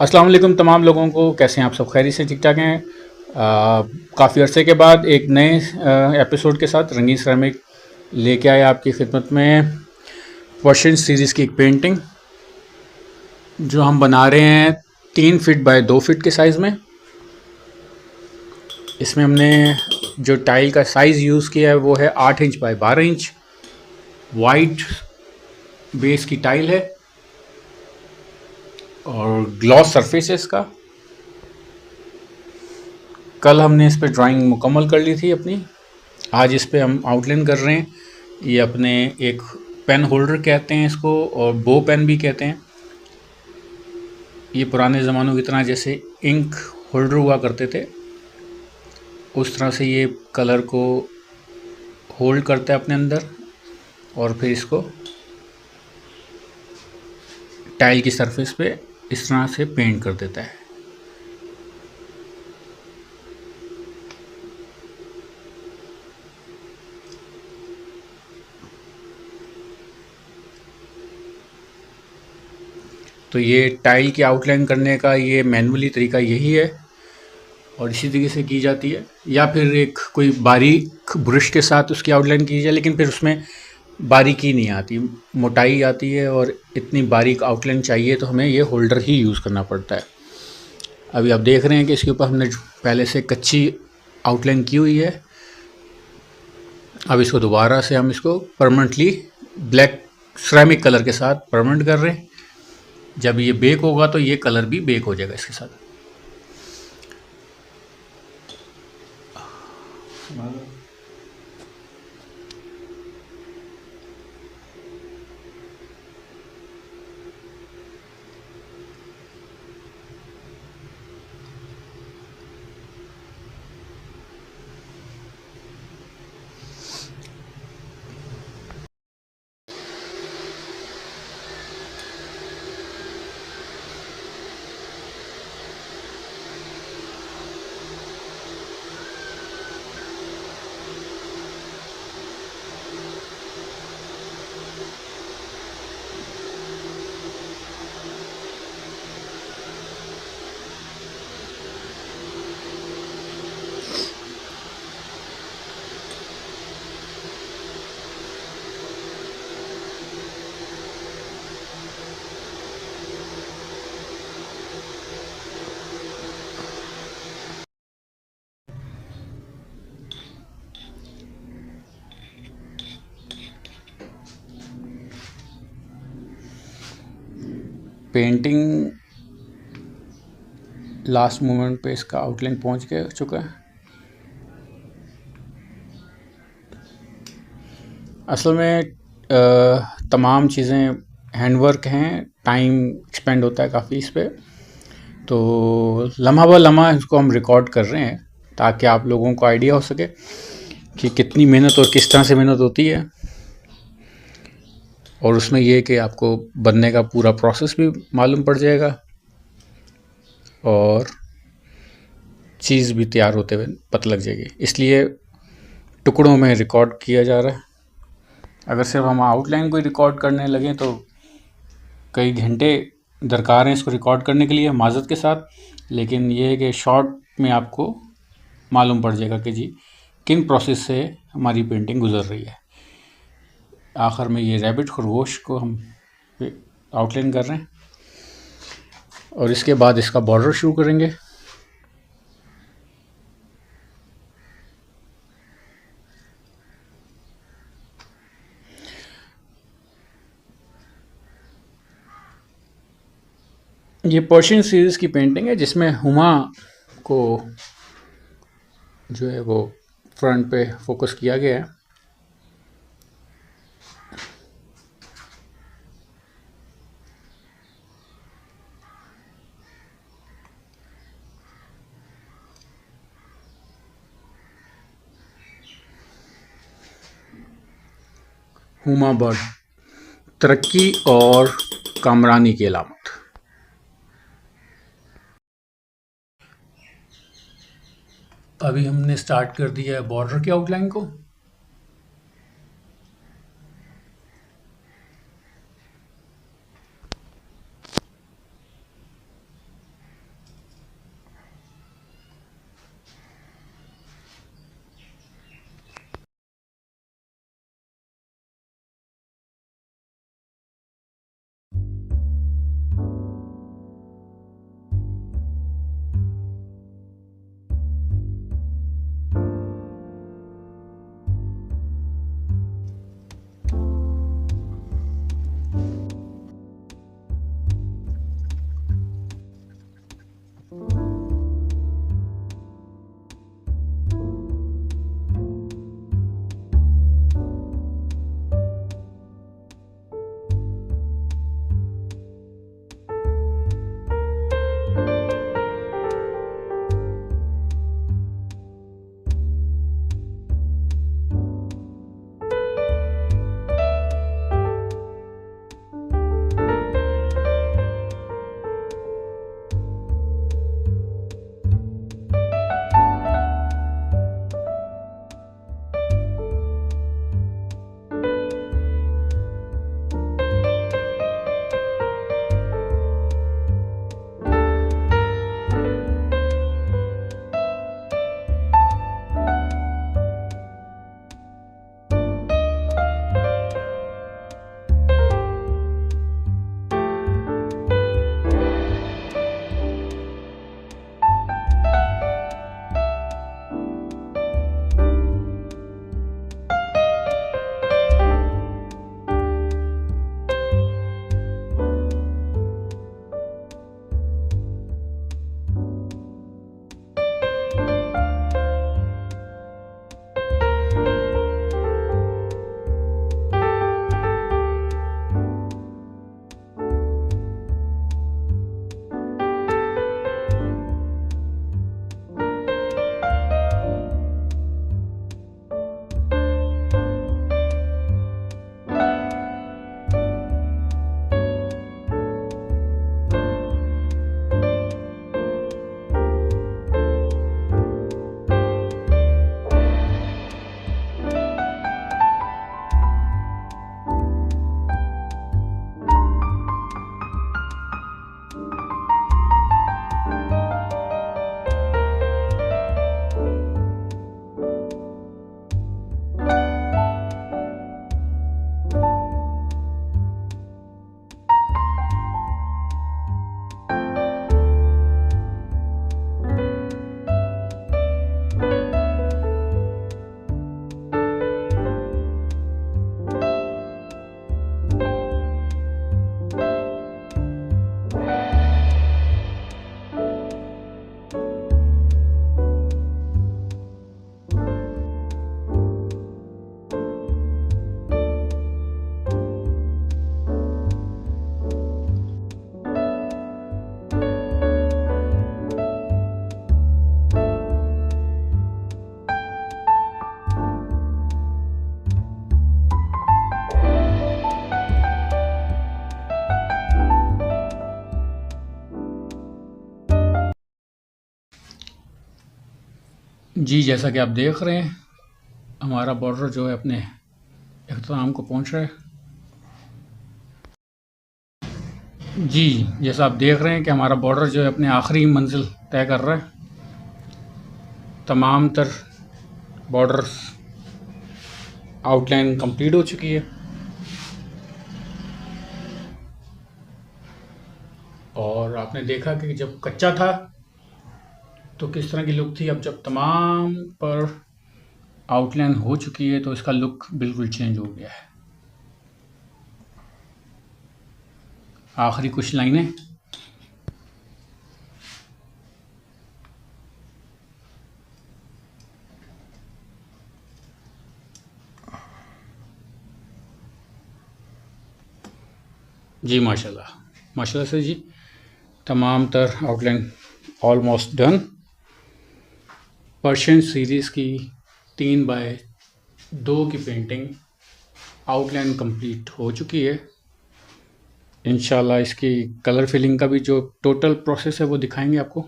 अस्सलाम वालेकुम तमाम लोगों को। कैसे हैं आप सब? खैरियत से ठीक ठाक हैं? काफ़ी अरसे के बाद एक नए एपिसोड के साथ रंगीन सिरेमिक लेके आया आपकी खिदमत में पर्शियन सीरीज़ की एक पेंटिंग जो हम बना रहे हैं 3 फीट बाय 2 फीट के साइज़ में। इसमें हमने जो टाइल का साइज़ यूज़ किया है वो है 8 inch by 12 inch. White base की टाइल है और ग्लॉस सरफेस है इसका। कल हमने इस पर ड्राइंग मुकम्मल कर ली थी अपनी। आज इस पे हम आउटलाइन कर रहे हैं। ये अपने एक पेन होल्डर कहते हैं इसको, और बो पेन भी कहते हैं। ये पुराने ज़मानों की तरह जैसे इंक होल्डर हुआ करते थे, उस तरह से ये कलर को होल्ड करता है अपने अंदर और फिर इसको टाइल की सरफेस पे इस तरह से पेंट कर देता है। तो ये टाइल की आउटलाइन करने का ये मैनुअली तरीका यही है और इसी तरीके से की जाती है। या फिर एक कोई बारीक ब्रश के साथ उसकी आउटलाइन की जाए, लेकिन फिर उसमें बारीकी नहीं आती, मोटाई आती है, और इतनी बारीक आउटलाइन चाहिए तो हमें ये होल्डर ही यूज़ करना पड़ता है। अभी आप देख रहे हैं कि इसके ऊपर हमने पहले से कच्ची आउटलाइन की हुई है। अब इसको दोबारा से हम इसको परमानेंटली ब्लैक सिरेमिक कलर के साथ परमानेंट कर रहे हैं। जब ये बेक होगा तो ये कलर भी बेक हो जाएगा इसके साथ। पेंटिंग लास्ट मोमेंट पे इसका आउटलाइन पहुंच गया चुका है। असल में तमाम चीज़ें हैंडवर्क हैं, टाइम एक्सपेंड होता है काफ़ी इस पे। तो लम्हा ब लम्हा इसको हम रिकॉर्ड कर रहे हैं ताकि आप लोगों को आइडिया हो सके कि कितनी मेहनत और किस तरह से मेहनत होती है। और उसमें ये है कि आपको बनने का पूरा प्रोसेस भी मालूम पड़ जाएगा और चीज़ भी तैयार होते हुए पता लग जाएगी। इसलिए टुकड़ों में रिकॉर्ड किया जा रहा है। अगर सिर्फ हम आउटलाइन को रिकॉर्ड करने लगें तो कई घंटे दरकार हैं इसको रिकॉर्ड करने के लिए माजरत के साथ। लेकिन ये है कि शॉर्ट में आपको मालूम पड़ जाएगा कि जी किन प्रोसेस से हमारी पेंटिंग गुजर रही है। आखिर में ये रैबिट खरगोश को हम आउटलाइन कर रहे हैं और इसके बाद इसका बॉर्डर शुरू करेंगे। ये पर्शियन सीरीज़ की पेंटिंग है जिसमें हुमा को जो है वो फ्रंट पे फोकस किया गया है। हुमा बर्ड तरक्की और कामरानी की अलामत। अभी हमने स्टार्ट कर दिया है बॉर्डर की आउटलाइन को। जी, जैसा कि आप देख रहे हैं, हमारा बॉर्डर जो है अपने इख्तिताम को पहुंच रहा है। जी, जैसा आप देख रहे हैं कि हमारा बॉर्डर जो है अपने आखिरी मंजिल तय कर रहा है। तमाम तर बॉर्डर आउटलाइन कंप्लीट हो चुकी है और आपने देखा कि जब कच्चा था तो किस तरह की लुक थी। अब जब तमाम पर आउटलाइन हो चुकी है तो इसका लुक बिल्कुल चेंज हो गया है। आखिरी कुछ लाइनें। जी माशाल्लाह, माशाल्लाह से जी, तमाम तर outline almost done. Persian series की 3x2 की पेंटिंग आउटलाइन कंप्लीट हो चुकी है। इंशाल्लाह इसकी कलर फिलिंग का भी जो टोटल प्रोसेस है वो दिखाएंगे आपको।